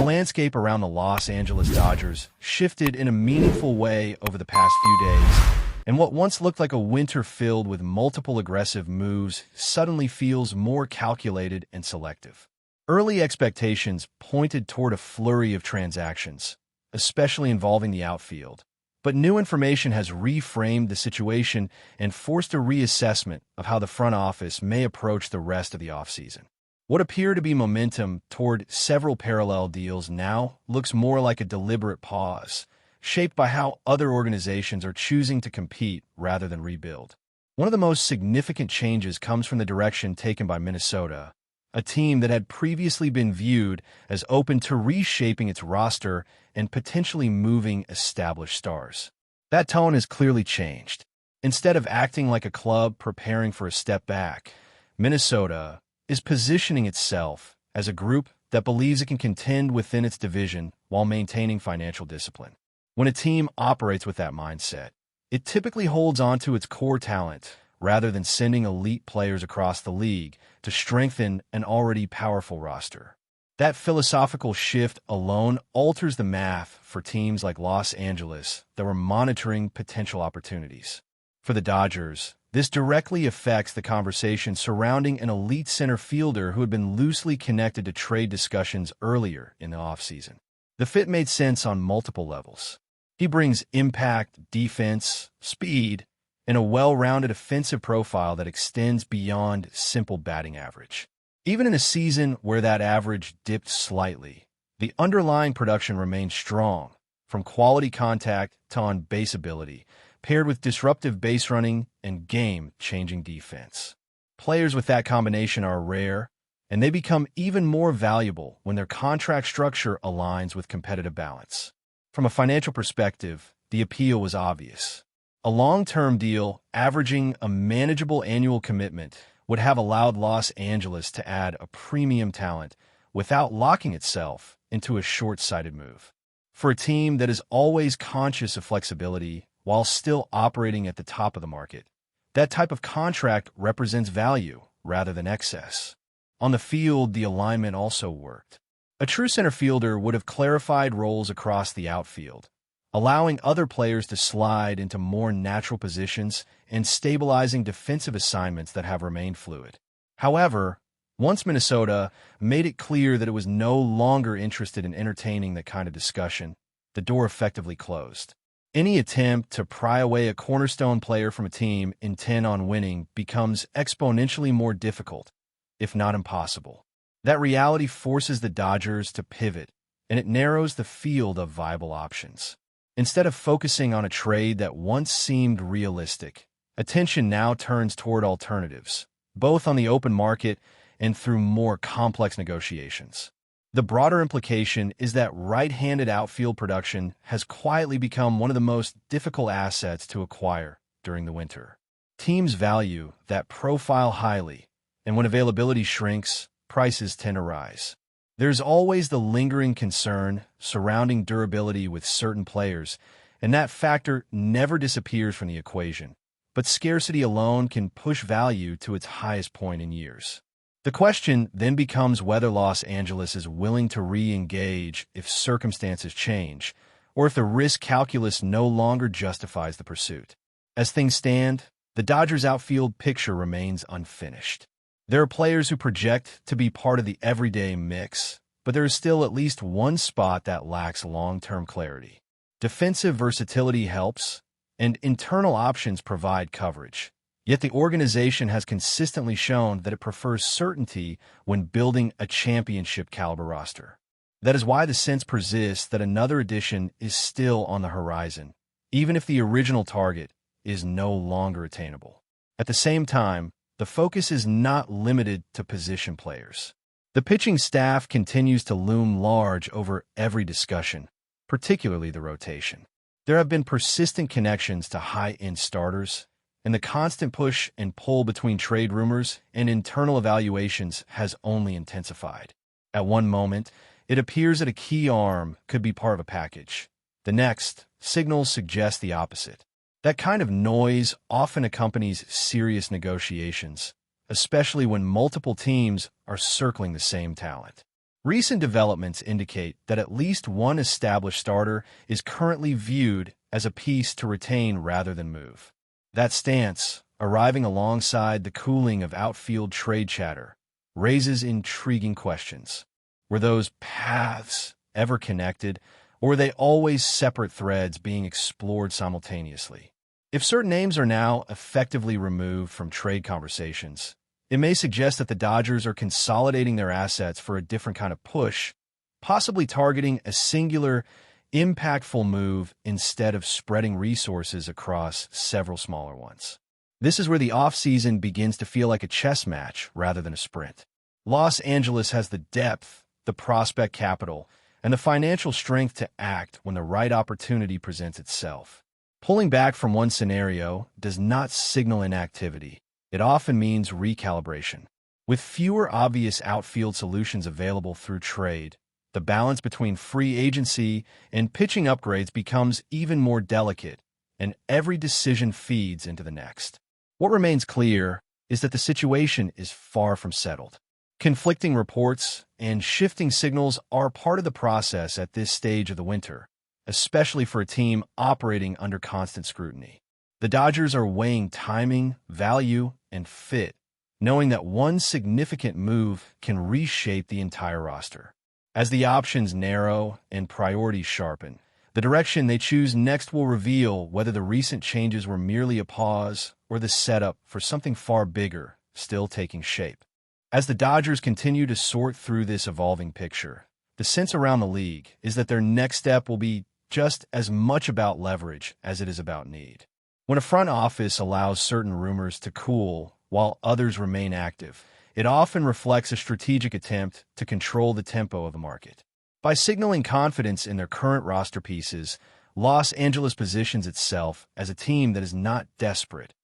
The landscape around the Los Angeles Dodgers shifted in a meaningful way over the past few days, and what once looked like a winter filled with multiple aggressive moves suddenly feels more calculated and selective. Early expectations pointed toward a flurry of transactions, especially involving the outfield. But new information has reframed the situation and forced a reassessment of how the front office may approach the rest of the offseason. What appeared to be momentum toward several parallel deals now looks more like a deliberate pause, shaped by how other organizations are choosing to compete rather than rebuild. One of the most significant changes comes from the direction taken by Minnesota, a team that had previously been viewed as open to reshaping its roster and potentially moving established stars. That tone has clearly changed. Instead of acting like a club preparing for a step back, Minnesota is positioning itself as a group that believes it can contend within its division while maintaining financial discipline. When a team operates with that mindset, it typically holds on to its core talent rather than sending elite players across the league to strengthen an already powerful roster. That philosophical shift alone alters the math for teams like Los Angeles that were monitoring potential opportunities. For the Dodgers, this directly affects the conversation surrounding an elite center fielder who had been loosely connected to trade discussions earlier in the offseason. The fit made sense on multiple levels. He brings impact, defense, speed, and a well-rounded offensive profile that extends beyond simple batting average. Even in a season where that average dipped slightly, the underlying production remained strong, from quality contact to on-base ability, paired with disruptive base running and game-changing defense. Players with that combination are rare, and they become even more valuable when their contract structure aligns with competitive balance. From a financial perspective, the appeal was obvious. A long-term deal averaging a manageable annual commitment would have allowed Los Angeles to add a premium talent without locking itself into a short-sighted move. For a team that is always conscious of flexibility while still operating at the top of the market, that type of contract represents value rather than excess. On the field, the alignment also worked. A true center fielder would have clarified roles across the outfield, allowing other players to slide into more natural positions and stabilizing defensive assignments that have remained fluid. However, once Minnesota made it clear that it was no longer interested in entertaining that kind of discussion, the door effectively closed. Any attempt to pry away a cornerstone player from a team intent on winning becomes exponentially more difficult, if not impossible. That reality forces the Dodgers to pivot, and it narrows the field of viable options. Instead of focusing on a trade that once seemed realistic, attention now turns toward alternatives, both on the open market and through more complex negotiations. The broader implication is that right-handed outfield production has quietly become one of the most difficult assets to acquire during the winter. Teams value that profile highly, and when availability shrinks, prices tend to rise. There's always the lingering concern surrounding durability with certain players, and that factor never disappears from the equation. But scarcity alone can push value to its highest point in years. The question then becomes whether Los Angeles is willing to re-engage if circumstances change, or if the risk calculus no longer justifies the pursuit. As things stand, the Dodgers' outfield picture remains unfinished. There are players who project to be part of the everyday mix, but there is still at least one spot that lacks long-term clarity. Defensive versatility helps, and internal options provide coverage. Yet the organization has consistently shown that it prefers certainty when building a championship-caliber roster. That is why the sense persists that another addition is still on the horizon, even if the original target is no longer attainable. At the same time, the focus is not limited to position players. The pitching staff continues to loom large over every discussion, particularly the rotation. There have been persistent connections to high-end starters, and the constant push and pull between trade rumors and internal evaluations has only intensified. At one moment, it appears that a key arm could be part of a package. The next, signals suggest the opposite. That kind of noise often accompanies serious negotiations, especially when multiple teams are circling the same talent. Recent developments indicate that at least one established starter is currently viewed as a piece to retain rather than move. That stance, arriving alongside the cooling of outfield trade chatter, raises intriguing questions. Were those paths ever connected, or were they always separate threads being explored simultaneously? If certain names are now effectively removed from trade conversations, it may suggest that the Dodgers are consolidating their assets for a different kind of push, possibly targeting a singular, impactful move instead of spreading resources across several smaller ones. This is where the offseason begins to feel like a chess match rather than a sprint. Los Angeles has the depth, the prospect capital, and the financial strength to act when the right opportunity presents itself. Pulling back from one scenario does not signal inactivity. It often means recalibration. With fewer obvious outfield solutions available through trade, the balance between free agency and pitching upgrades becomes even more delicate, and every decision feeds into the next. What remains clear is that the situation is far from settled. Conflicting reports and shifting signals are part of the process at this stage of the winter, especially for a team operating under constant scrutiny. The Dodgers are weighing timing, value, and fit, knowing that one significant move can reshape the entire roster. As the options narrow and priorities sharpen, the direction they choose next will reveal whether the recent changes were merely a pause or the setup for something far bigger still taking shape. As the Dodgers continue to sort through this evolving picture, the sense around the league is that their next step will be just as much about leverage as it is about need. When a front office allows certain rumors to cool while others remain active, it often reflects a strategic attempt to control the tempo of the market. By signaling confidence in their current roster pieces, Los Angeles positions itself as a team that is not desperate,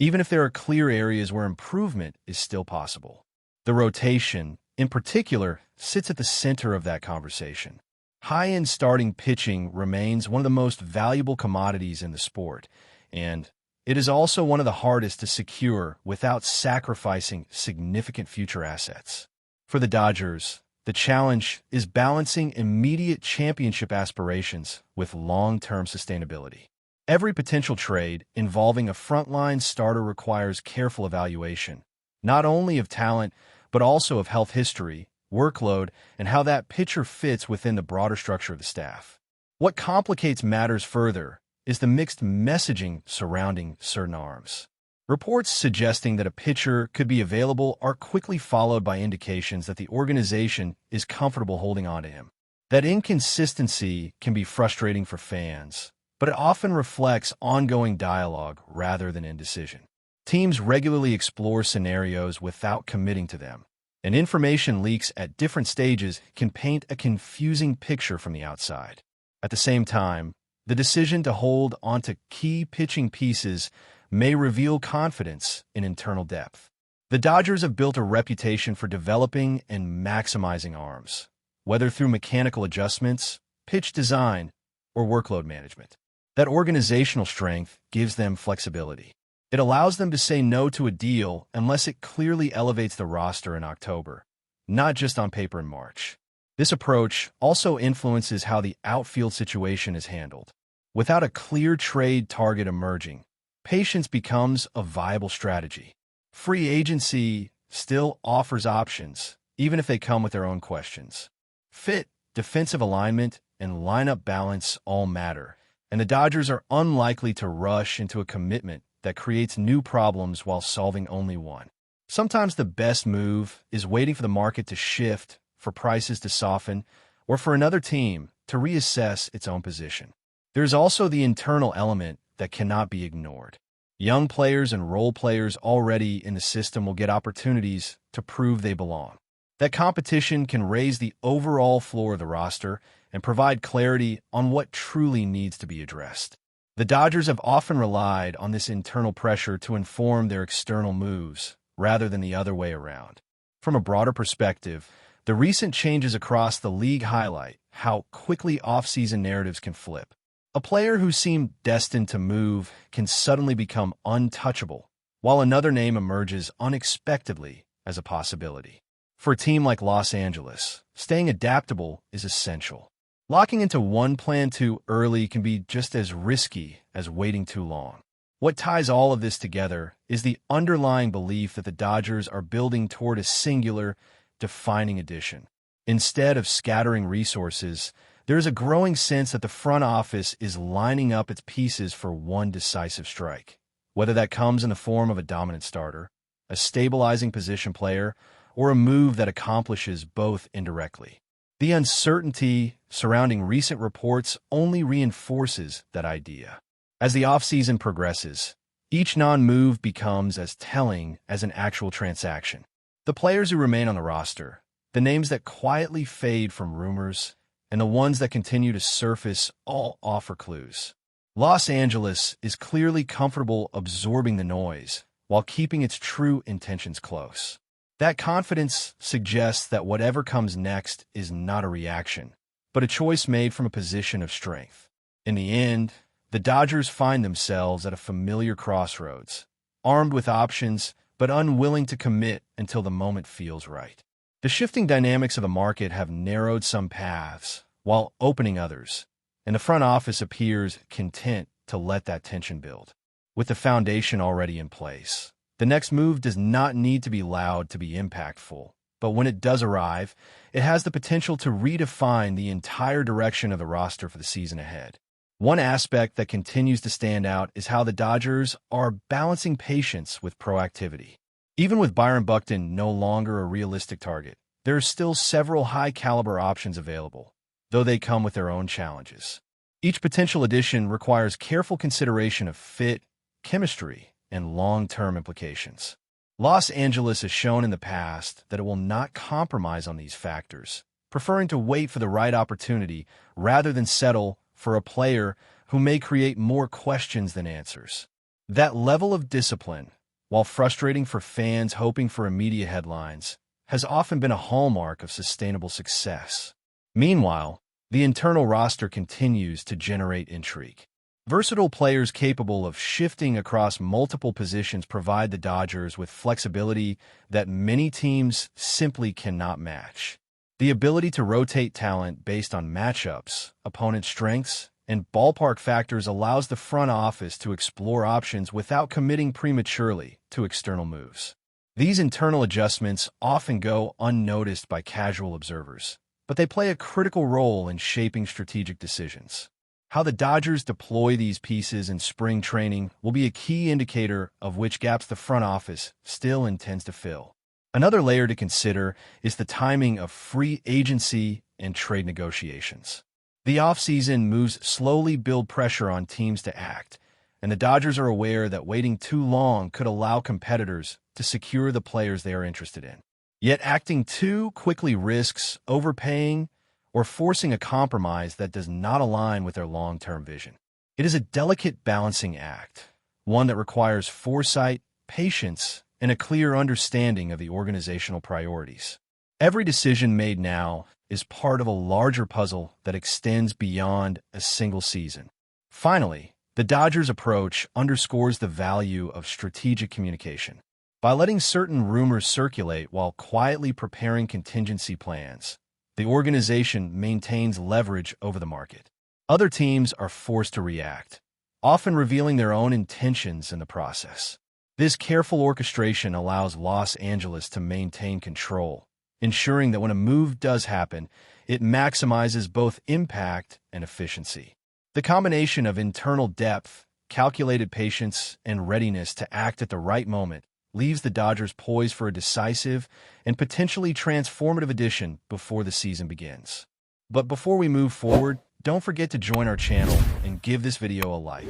even if there are clear areas where improvement is still possible. The rotation, in particular, sits at the center of that conversation. High-end starting pitching remains one of the most valuable commodities in the sport, and it is also one of the hardest to secure without sacrificing significant future assets. For the Dodgers, the challenge is balancing immediate championship aspirations with long-term sustainability. Every potential trade involving a frontline starter requires careful evaluation, not only of talent, but also of health history, workload, and how that pitcher fits within the broader structure of the staff. What complicates matters further is the mixed messaging surrounding certain arms. Reports suggesting that a pitcher could be available are quickly followed by indications that the organization is comfortable holding on to him. That inconsistency can be frustrating for fans, but it often reflects ongoing dialogue rather than indecision. Teams regularly explore scenarios without committing to them, and information leaks at different stages can paint a confusing picture from the outside. At the same time, the decision to hold onto key pitching pieces may reveal confidence in internal depth. The Dodgers have built a reputation for developing and maximizing arms, whether through mechanical adjustments, pitch design, or workload management. That organizational strength gives them flexibility. It allows them to say no to a deal unless it clearly elevates the roster in October, not just on paper in March. This approach also influences how the outfield situation is handled. Without a clear trade target emerging, patience becomes a viable strategy. Free agency still offers options, even if they come with their own questions. Fit, defensive alignment, and lineup balance all matter, and the Dodgers are unlikely to rush into a commitment that creates new problems while solving only one. Sometimes the best move is waiting for the market to shift, for prices to soften, or for another team to reassess its own position. There's also the internal element that cannot be ignored. Young players and role players already in the system will get opportunities to prove they belong. That competition can raise the overall floor of the roster and provide clarity on what truly needs to be addressed. The Dodgers have often relied on this internal pressure to inform their external moves, rather than the other way around. From a broader perspective, the recent changes across the league highlight how quickly off-season narratives can flip. A player who seemed destined to move can suddenly become untouchable, while another name emerges unexpectedly as a possibility. For a team like Los Angeles, staying adaptable is essential. Locking into one plan too early can be just as risky as waiting too long. What ties all of this together is the underlying belief that the Dodgers are building toward a singular, defining addition. Instead of scattering resources, there is a growing sense that the front office is lining up its pieces for one decisive strike. Whether that comes in the form of a dominant starter, a stabilizing position player, or a move that accomplishes both indirectly. The uncertainty surrounding recent reports only reinforces that idea. As the offseason progresses, each non-move becomes as telling as an actual transaction. The players who remain on the roster, the names that quietly fade from rumors, and the ones that continue to surface all offer clues. Los Angeles is clearly comfortable absorbing the noise while keeping its true intentions close. That confidence suggests that whatever comes next is not a reaction, but a choice made from a position of strength. In the end, the Dodgers find themselves at a familiar crossroads, armed with options but unwilling to commit until the moment feels right. The shifting dynamics of the market have narrowed some paths while opening others, and the front office appears content to let that tension build. With the foundation already in place, the next move does not need to be loud to be impactful, but when it does arrive, it has the potential to redefine the entire direction of the roster for the season ahead. One aspect that continues to stand out is how the Dodgers are balancing patience with proactivity. Even with Byron Buxton no longer a realistic target, there are still several high-caliber options available, though they come with their own challenges. Each potential addition requires careful consideration of fit, chemistry, and long-term implications. Los Angeles has shown in the past that it will not compromise on these factors, preferring to wait for the right opportunity rather than settle for a player who may create more questions than answers. That level of discipline, while frustrating for fans hoping for immediate headlines, has often been a hallmark of sustainable success. Meanwhile, the internal roster continues to generate intrigue. Versatile players capable of shifting across multiple positions provide the Dodgers with flexibility that many teams simply cannot match. The ability to rotate talent based on matchups, opponent strengths, and ballpark factors allows the front office to explore options without committing prematurely to external moves. These internal adjustments often go unnoticed by casual observers, but they play a critical role in shaping strategic decisions. How the Dodgers deploy these pieces in spring training will be a key indicator of which gaps the front office still intends to fill. Another layer to consider is the timing of free agency and trade negotiations. The offseason moves slowly build pressure on teams to act, and the Dodgers are aware that waiting too long could allow competitors to secure the players they are interested in. Yet acting too quickly risks overpaying or forcing a compromise that does not align with their long-term vision. It is a delicate balancing act, one that requires foresight, patience, and a clear understanding of the organizational priorities. Every decision made now is part of a larger puzzle that extends beyond a single season. Finally, the Dodgers' approach underscores the value of strategic communication. By letting certain rumors circulate while quietly preparing contingency plans, the organization maintains leverage over the market. Other teams are forced to react, often revealing their own intentions in the process. This careful orchestration allows Los Angeles to maintain control, ensuring that when a move does happen, it maximizes both impact and efficiency. The combination of internal depth, calculated patience, and readiness to act at the right moment leaves the Dodgers poised for a decisive and potentially transformative addition before the season begins. But before we move forward, don't forget to join our channel and give this video a like.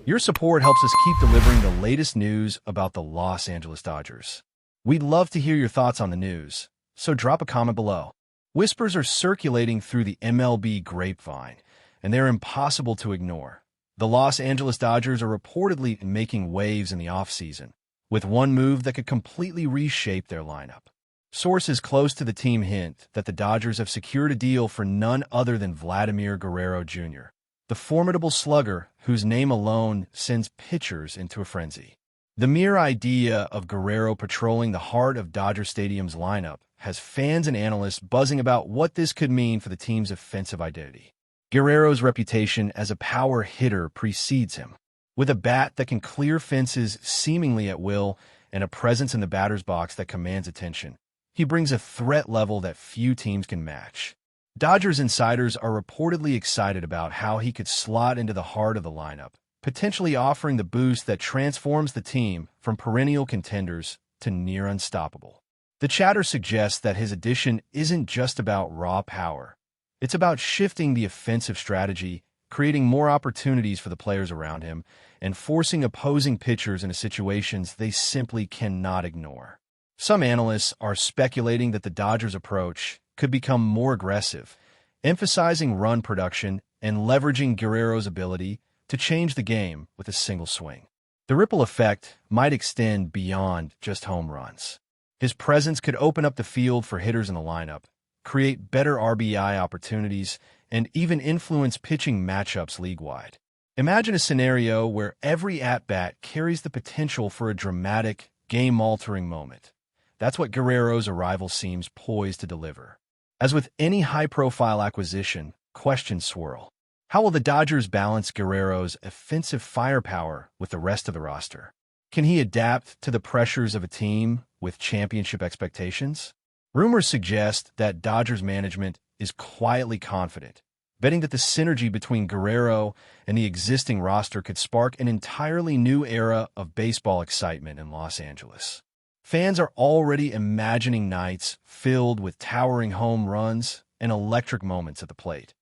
Your support helps us keep delivering the latest news about the Los Angeles Dodgers. We'd love to hear your thoughts on the news, so drop a comment below. Whispers are circulating through the MLB grapevine, and they're impossible to ignore. The Los Angeles Dodgers are reportedly making waves in the offseason, with one move that could completely reshape their lineup. Sources close to the team hint that the Dodgers have secured a deal for none other than Vladimir Guerrero Jr., the formidable slugger whose name alone sends pitchers into a frenzy. The mere idea of Guerrero patrolling the heart of Dodger Stadium's lineup has fans and analysts buzzing about what this could mean for the team's offensive identity. Guerrero's reputation as a power hitter precedes him. With a bat that can clear fences seemingly at will and a presence in the batter's box that commands attention, he brings a threat level that few teams can match. Dodgers insiders are reportedly excited about how he could slot into the heart of the lineup, potentially offering the boost that transforms the team from perennial contenders to near unstoppable. The chatter suggests that his addition isn't just about raw power. It's about shifting the offensive strategy, creating more opportunities for the players around him, and forcing opposing pitchers into situations they simply cannot ignore. Some analysts are speculating that the Dodgers' approach could become more aggressive, emphasizing run production and leveraging Guerrero's ability to change the game with a single swing. The ripple effect might extend beyond just home runs. His presence could open up the field for hitters in the lineup, create better RBI opportunities, and even influence pitching matchups league-wide. Imagine a scenario where every at-bat carries the potential for a dramatic, game-altering moment. That's what Guerrero's arrival seems poised to deliver. As with any high-profile acquisition, questions swirl. How will the Dodgers balance Guerrero's offensive firepower with the rest of the roster? Can he adapt to the pressures of a team with championship expectations? Rumors suggest that Dodgers management is quietly confident, betting that the synergy between Guerrero and the existing roster could spark an entirely new era of baseball excitement in Los Angeles. Fans are already imagining nights filled with towering home runs and electric moments at the plate.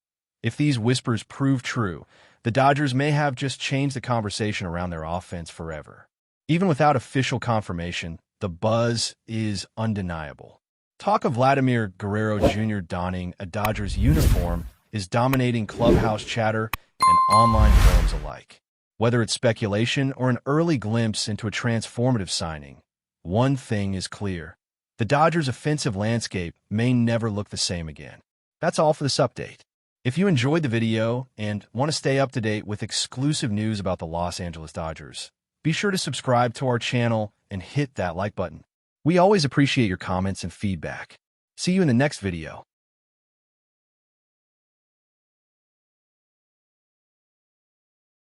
If these whispers prove true, the Dodgers may have just changed the conversation around their offense forever. Even without official confirmation, the buzz is undeniable. Talk of Vladimir Guerrero Jr. donning a Dodgers uniform is dominating clubhouse chatter and online forums alike. Whether it's speculation or an early glimpse into a transformative signing, one thing is clear. The Dodgers' offensive landscape may never look the same again. That's all for this update. If you enjoyed the video and want to stay up to date with exclusive news about the Los Angeles Dodgers, be sure to subscribe to our channel and hit that like button. We always appreciate your comments and feedback. See you in the next video.